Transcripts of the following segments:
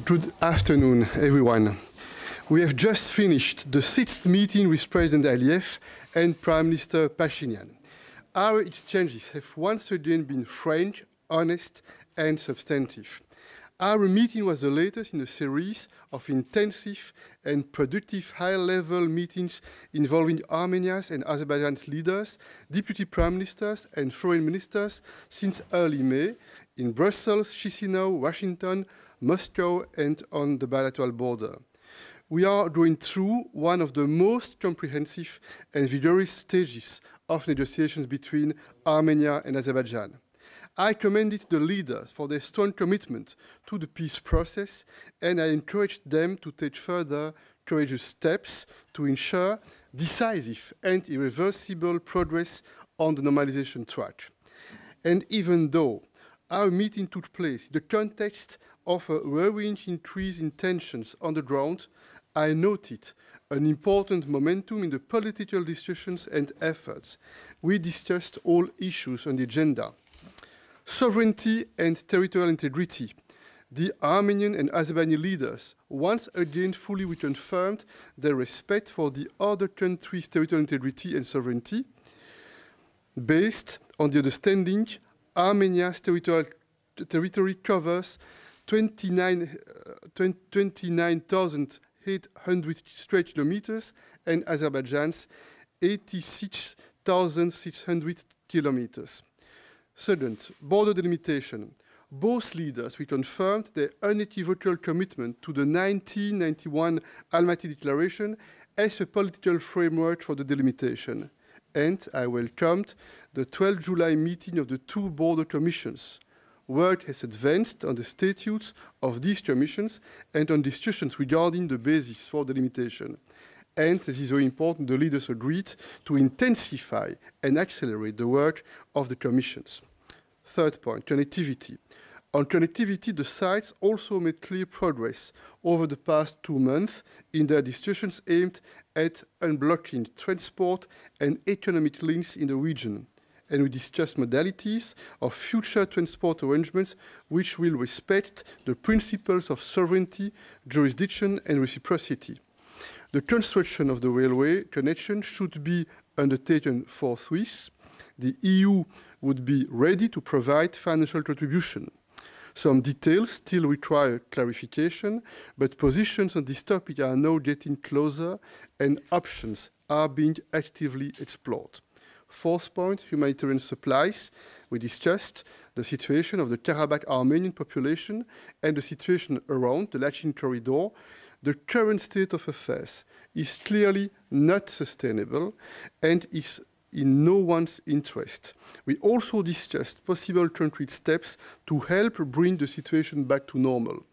Good afternoon, everyone. We have just finished the 6th meeting with President Aliyev and Prime Minister Pashinyan. Our exchanges have once again been frank, honest, and substantive. Our meeting was the latest in a series of intensive and productive high-level meetings involving Armenia's and Azerbaijan's leaders, deputy prime ministers, and foreign ministers since early May in Brussels, Chisinau, Washington, Moscow, and on the bilateral border. We are going through one of the most comprehensive and vigorous stages of negotiations between Armenia and Azerbaijan. I commended the leaders for their strong commitment to the peace process, and I encouraged them to take further courageous steps to ensure decisive and irreversible progress on the normalization track. And even though our meeting took place in the context of a worrying increase in tensions on the ground, I noted an important momentum in the political discussions and efforts. We discussed all issues on the agenda. Sovereignty and territorial integrity. The Armenian and Azerbaijani leaders once again fully reconfirmed their respect for the other country's territorial integrity and sovereignty, based on the understanding Armenia's territory covers 29,800 square kilometers and Azerbaijan's 86,600 kilometers. Second, border delimitation. Both leaders reconfirmed their unequivocal commitment to the 1991 Almaty Declaration as a political framework for the delimitation. And I welcomed the 12 July meeting of the two border commissions. Work has advanced on the statutes of these commissions and on discussions regarding the basis for delimitation. And, this is very important, the leaders agreed to intensify and accelerate the work of the commissions. Third point, connectivity. On connectivity, the sides also made clear progress over the past 2 months in their discussions aimed at unblocking transport and economic links in the region. And we discussed modalities of future transport arrangements which will respect the principles of sovereignty, jurisdiction, and reciprocity. The construction of the railway connection should be undertaken forthwith. The EU would be ready to provide financial contribution. Some details still require clarification, but positions on this topic are now getting closer and options are being actively explored. Fourth point, humanitarian supplies. We discussed the situation of the Karabakh Armenian population and the situation around the Lachin corridor. The current state of affairs is clearly not sustainable and is in no one's interest. We also discussed possible concrete steps to help bring the situation back to normal.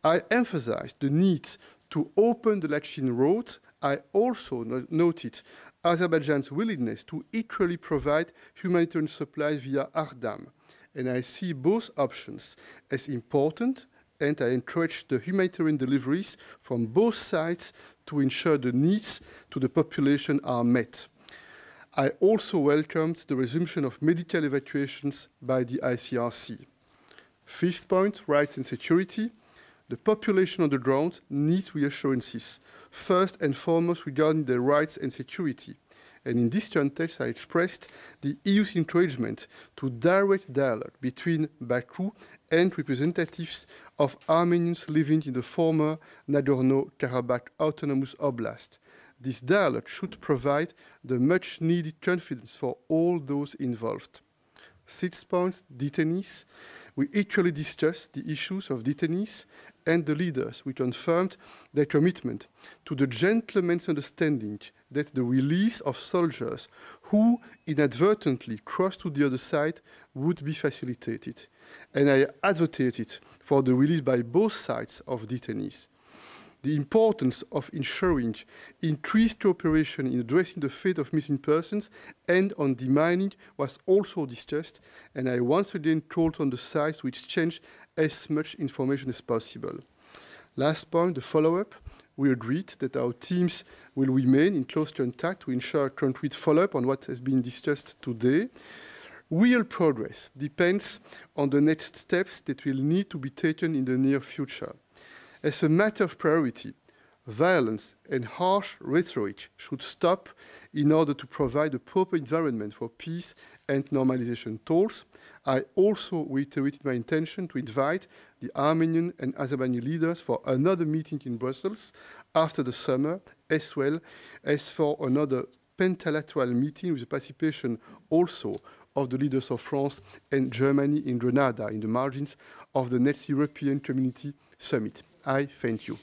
I emphasized the need to open the Lachin road. I also noted Azerbaijan's willingness to equally provide humanitarian supplies via Ardam. And I see both options as important, and I encourage the humanitarian deliveries from both sides to ensure the needs to the population are met. I also welcomed the resumption of medical evacuations by the ICRC. Fifth point, rights and security. The population on the ground needs reassurances, first and foremost regarding their rights and security. And in this context, I expressed the EU's encouragement to direct dialogue between Baku and representatives of Armenians living in the former Nagorno-Karabakh Autonomous Oblast. This dialogue should provide the much-needed confidence for all those involved. Sixth point, detainees. We equally discussed the issues of detainees, and the leaders, we confirmed their commitment to the gentleman's understanding that the release of soldiers who inadvertently crossed to the other side would be facilitated. And I advocated for the release by both sides of detainees. The importance of ensuring increased cooperation in addressing the fate of missing persons and on demining was also discussed, and I once again called on the sides to exchange as much information as possible. Last point, the follow-up. We agreed that our teams will remain in close contact to ensure concrete follow-up on what has been discussed today. Real progress depends on the next steps that will need to be taken in the near future. As a matter of priority, violence and harsh rhetoric should stop in order to provide a proper environment for peace and normalization talks. I also reiterated my intention to invite the Armenian and Azerbaijani leaders for another meeting in Brussels after the summer, as well as for another pentalateral meeting with the participation also of the leaders of France and Germany in Grenada, in the margins of the next European Community Summit. I thank you.